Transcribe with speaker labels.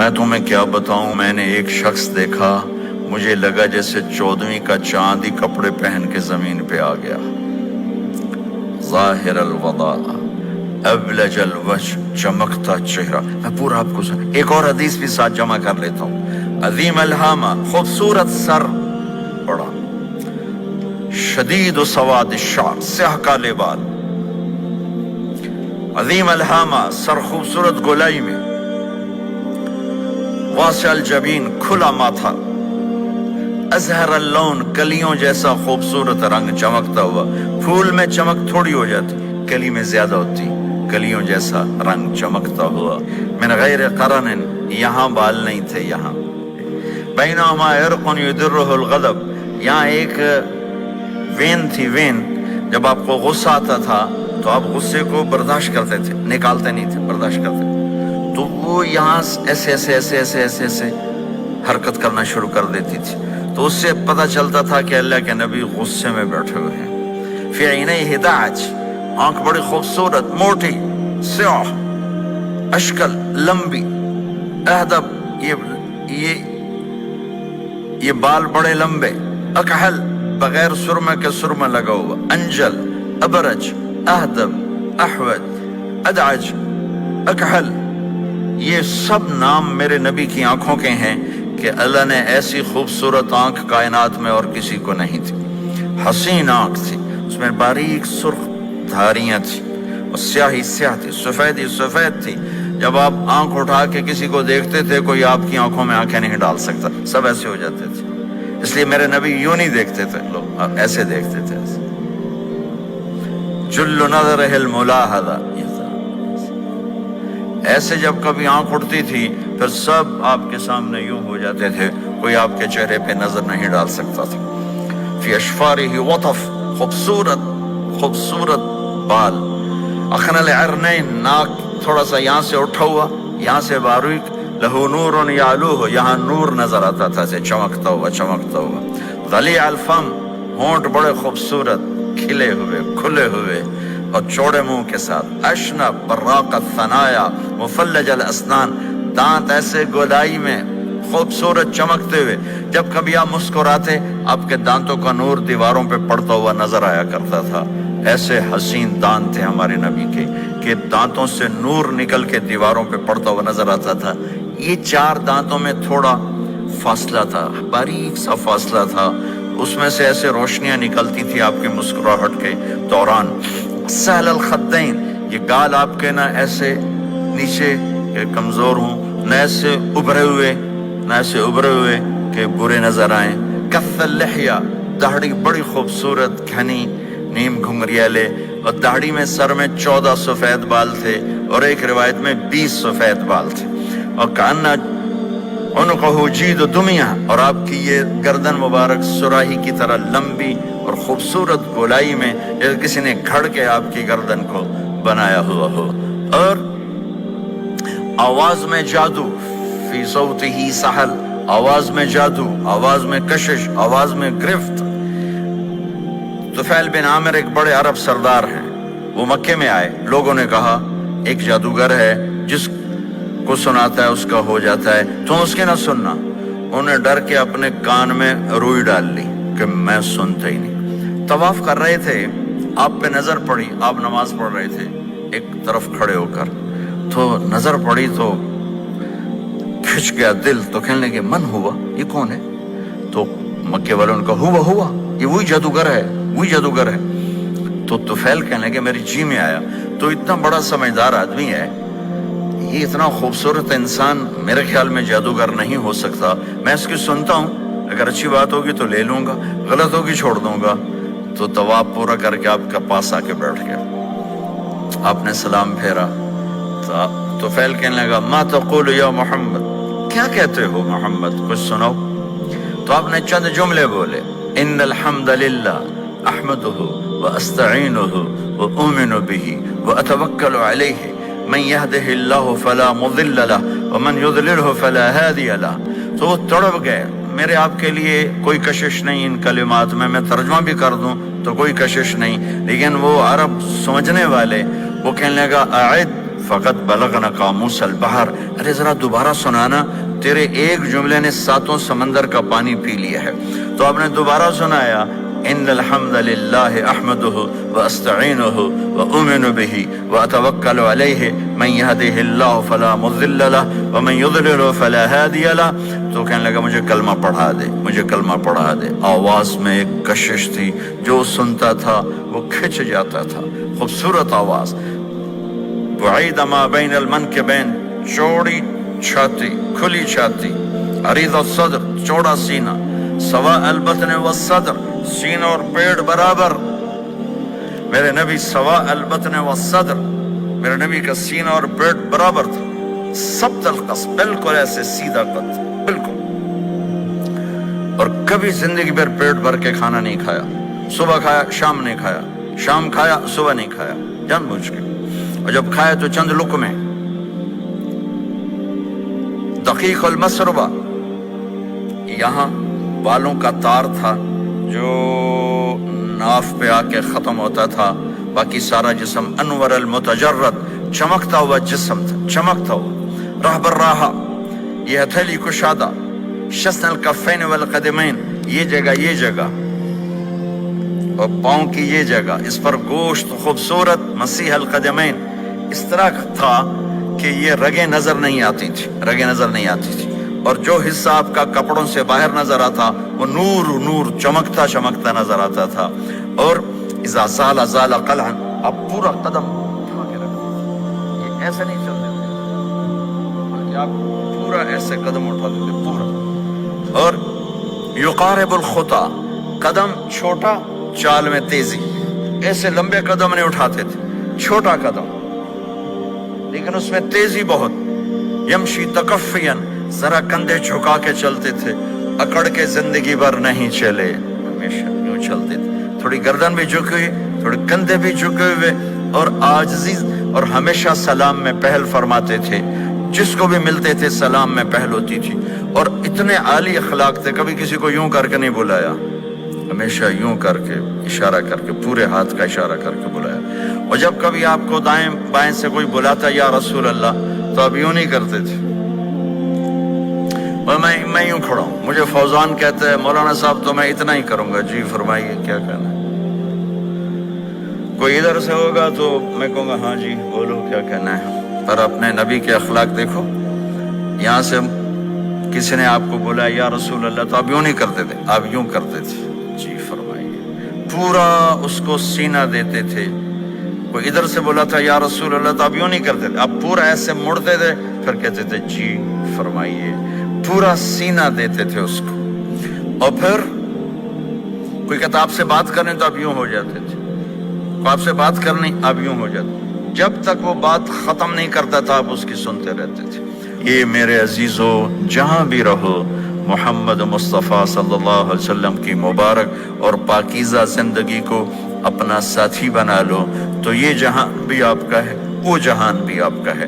Speaker 1: میں تمہیں کیا بتاؤں، میں نے ایک شخص دیکھا، مجھے لگا جیسے 14ویں کا چاند ہی کپڑے پہن کے زمین پہ آ گیا، ظاہر الوضاء ابلج الوجه، چمکتا چہرہ۔ میں پورا آپ کو ایک اور حدیث بھی ساتھ جمع کر لیتا ہوں۔ عظیم الہامہ، خوبصورت سر، بڑا شدید و سواد الشعر، سیاہ کالے بال، عظیم الہامہ، سر خوبصورت گولائی میں، واسع الجبین، کھلا ماتھا، ازہر اللون، کلیوں جیسا خوبصورت رنگ، چمکتا ہوا۔ پھول میں چمک تھوڑی ہو جاتی، کلی میں زیادہ ہوتی، کلیوں جیسا رنگ، چمکتا ہوا۔ من غیر قرن، یہاں بال نہیں تھے، یہاں بینہما عرق یدرہ الغضب، یہاں ایک وین تھی، وین، جب آپ کو غصہ آتا تھا تو آپ غصے کو برداشت کرتے تھے، نکالتے نہیں تھے، برداشت کرتے تھے، تو وہ یہاں ایسے ایسے ایسے ایسے ایسے ایسے حرکت کرنا شروع کر دیتی تھی، تو اس سے پتہ چلتا تھا کہ اللہ کے نبی غصے میں بیٹھے ہوئے ہیں۔ فی عینیہ دعج، آنکھ بڑی خوبصورت، موٹی، سیاہ، اشکل، لمبی، اہدب، یہ بال بڑے لمبے، اکحل، بغیر سرمہ کے سرمہ لگا ہوا، انجل، ابرج، اہدب، احود، ادعج، اکحل، یہ سب نام میرے نبی کی آنکھوں کے ہیں کہ اللہ نے ایسی خوبصورت آنکھ کائنات میں اور کسی کو نہیں تھی۔ حسین آنکھ تھی، اس میں باریک سرخ دھاریاں تھی، اور سیاہی سیاہ تھی، سفیدی سفید تھی۔ جب آپ آنکھ اٹھا کے کسی کو دیکھتے تھے، کوئی آپ کی آنکھوں میں آنکھیں نہیں ڈال سکتا، سب ایسے ہو جاتے تھے۔ اس لیے میرے نبی یوں نہیں دیکھتے تھے، لوگ ایسے دیکھتے تھے، ایسے۔ جل نظرہ الملاحظہ، ایسے جب کبھی آنکھ اٹھتی تھی پھر سب آپ کے سامنے یوں ہو جاتے تھے، کوئی آپ کے چہرے پہ نظر نہیں ڈال سکتا تھا۔ فی اشفارہ وطف، خوبصورت خوبصورت بال، اخن العرنین، ناک تھوڑا سا یہاں سے اٹھا ہوا، یہاں سے باریک، لہو نور یعلوہ، یہاں نور نظر آتا تھا، سے چمکتا ہوا چمکتا ہوا۔ ضلیع الفم، ہونٹ بڑے خوبصورت، کھلے ہوئے کھلے ہوئے اور چوڑے منہ کے ساتھ، اشنب براق الثنایا مفلج الاسنان، دانت ایسے گودائی میں خوبصورت چمکتے ہوئے، جب کبھی آپ مسکراتے آپ کے دانتوں کا نور دیواروں پہ پڑتا ہوا نظر آیا کرتا تھا۔ ایسے حسین دانت تھے ہمارے نبی کے کہ دانتوں سے نور نکل کے دیواروں پہ پڑتا ہوا نظر آتا تھا۔ یہ 4 دانتوں میں تھوڑا فاصلہ تھا، باریک سا فاصلہ تھا، اس میں سے ایسے روشنیاں نکلتی تھی آپ کے مسکراہٹ کے دوران۔ سہل الخدین، یہ گال آپ کے نہ ایسے نیچے کہ کمزور ہوں، نہ ایسے ابھرے ہوئے کہ برے نظر آئیں۔ کث اللحیہ، داڑھی بڑی خوبصورت گھنی، نیم گھنگریالے، اور داڑھی میں سر میں 14 سفید بال تھے، اور ایک روایت میں 20 سفید بال تھے۔ اور کأن عنقہ جید دمیہ، اور آپ کی یہ گردن مبارک سراہی کی طرح لمبی اور خوبصورت گولائی میں، جیسے کسی نے گھڑ کے آپ کی گردن کو بنایا ہوا ہو۔ اور آواز میں جادو، فی صوتہ سحل، آواز میں جادو، آواز میں کشش، آواز میں گرفت۔ طفیل بن عامر ایک بڑے عرب سردار ہیں، وہ مکے میں آئے، لوگوں نے کہا ایک جادوگر ہے جس کو سناتا ہے اس کا ہو جاتا ہے، تم اس کے نہ سننا۔ انہیں ڈر کے اپنے کان میں روئی ڈال لی کہ میں سنتا ہی نہیں۔ طواف کر رہے تھے، آپ پہ نظر پڑی، آپ نماز پڑھ رہے تھے ایک طرف کھڑے ہو کر، تو نظر پڑی تو کھچ گیا دل، تو کہنے لگے من ہوا، یہ کون ہے؟ تو مکے والوں نے کہا ہوا یہ وہی جادوگر ہے۔ تو طفیل کہنے لگے میری جی میں آیا، تو اتنا بڑا سمجھدار آدمی ہے، یہ اتنا خوبصورت انسان میرے خیال میں جادوگر نہیں ہو سکتا، میں اس کی سنتا ہوں، اگر اچھی بات ہوگی تو لے لوں گا، غلط ہوگی چھوڑ دوں گا۔ تو طواف پورا کر کے آپ کے پاس آ کے بیٹھ گیا، آپ نے سلام پھیرا، تو طفیل کہنے لگا ما تقول یا محمد، کیا کہتے ہو محمد، کچھ سناؤ۔ تو آپ نے چند جملے بولے، ان الحمد للہ احمدہ واستعینہ واؤمن بہ واتوکل علیہ من یہدہ اللہ فلا مضل لہ ومن یضللہ فلا ہادی لہ۔ تو وہ تڑپ گئے، میرے آپ کے لیے کوئی کشش نہیں ان کلمات میں ترجمہ بھی کر دوں تو کوئی کشش نہیں، لیکن وہ عرب سمجھنے والے وہ کہنے لگا اعد فقط بلغنا قاموس البحر، ارے ذرا دوبارہ سنانا، تیرے ایک جملے نے 7 سمندر کا پانی پی لیا ہے۔ تو آپ نے دوبارہ سنایا، ان الحمد للہ احمدہ واستعینہ واؤمن بہ واتوکل علیہ من یہدہ اللہ فلا مضل لہ ومن یضلل فلا ہادی لہ۔ تو کہنے لگا مجھے کلمہ پڑھا دے، مجھے کلمہ پڑھا دے۔ آواز میں ایک کشش تھی، جو سنتا تھا وہ کھچ جاتا تھا، خوبصورت آواز۔ بعید ما بین المنکبین، چوڑی چھاتی، کھلی چھاتی، عریض الصدر، چوڑا سینہ، سواء البطن والصدر، سینہ اور پیٹ برابر۔ میرے نبی سواء البطن والصدر، میرے نبی کا سینہ اور پیٹ برابر تھا، ثبت القصد، بالکل ایسے سیدھا قد، بالکل۔ اور کبھی زندگی بھر پیٹ بھر کے کھانا نہیں کھایا، صبح کھایا شام نہیں کھایا، شام کھایا صبح نہیں کھایا، جان بوجھ کے، اور جب کھایا تو چند لقمے۔ دقیق المسربہ، یہاں بالوں کا تار تھا جو ناف پہ آ کے ختم ہوتا تھا، باقی سارا جسم انور المتجرد، چمکتا ہوا جسم تھا، چمکتا ہوا۔ راہ بر راہا، یہ ہتھیلی کشادہ، شسن الکفین والقدمین، یہ جگہ یہ جگہ، اور پاؤں کی یہ جگہ، اس پر گوشت خوبصورت، مسیح القدمین، اس طرح تھا کہ یہ رگیں نظر نہیں آتی تھی، رگیں نظر نہیں آتی تھی، اور جو حصہ آپ کا کپڑوں سے باہر نظر آتا وہ نور نور چمکتا چمکتا نظر آتا تھا۔ اور اذا زال زال قلعا، اب پورا قدم اٹھا کے رکھتے، یہ ایسے نہیں چلتے تھے بلکہ آپ پورا ایسے قدم اٹھاتے تھے پورا۔ اور یقارب الخطا، قدم چھوٹا، چال میں تیزی، ایسے لمبے قدم نہیں اٹھاتے تھے، چھوٹا قدم لیکن اس میں تیزی بہت۔ یمشی تکفین، ذرا کندھے جھکا کے چلتے تھے، اکڑ کے زندگی بھر نہیں چلے، ہمیشہ یوں چلتے تھے، تھوڑی گردن بھی جھکی ہوئی، تھوڑے کندھے بھی جھکے ہوئے، اور عاجزی، اور ہمیشہ سلام میں پہل فرماتے تھے، جس کو بھی ملتے تھے سلام میں پہل ہوتی تھی۔ اور اتنے عالی اخلاق تھے، کبھی کسی کو یوں کر کے نہیں بلایا، ہمیشہ یوں کر کے، اشارہ کر کے، پورے ہاتھ کا اشارہ کر کے بلایا۔ اور جب کبھی آپ کو دائیں بائیں سے کوئی بلاتا یا رسول اللہ، تو آپ یوں نہیں کرتے تھے، اور میں یوں کھڑا ہوں، مجھے فوزان کہتے ہیں مولانا صاحب تو میں اتنا ہی کروں گا، جی فرمائیے کیا کہنا ہے۔ کوئی ادھر سے ہوگا تو میں کہوں گا ہاں جی بولو کیا کہنا ہے۔ پر اپنے نبی کے اخلاق دیکھو، یہاں سے کسی نے آپ کو بولا یا رسول اللہ تو آپ یوں نہیں کرتے تھے، آپ یوں کرتے تھے، جی فرمائیے، پورا اس کو سینہ دیتے تھے۔ کوئی ادھر سے بولا تھا یا رسول اللہ تو آپ یوں نہیں کرتے تھے، آپ پورا ایسے مڑتے تھے، پھر کہتے تھے جی فرمائیے، پورا سینہ دیتے تھے اس کو۔ اور پھر کوئی کہتا آپ سے بات کریں تو آپ یوں ہو جاتے تھے، آپ سے بات کرنی آپ یوں ہو جاتے، جب تک وہ بات ختم نہیں کرتا تھا آپ اس کی سنتے رہتے تھے۔ یہ میرے عزیزو، جہاں بھی رہو محمد مصطفیٰ صلی اللہ علیہ وسلم کی مبارک اور پاکیزہ زندگی کو اپنا ساتھی بنا لو، تو یہ جہان بھی آپ کا ہے، وہ جہان بھی آپ کا ہے۔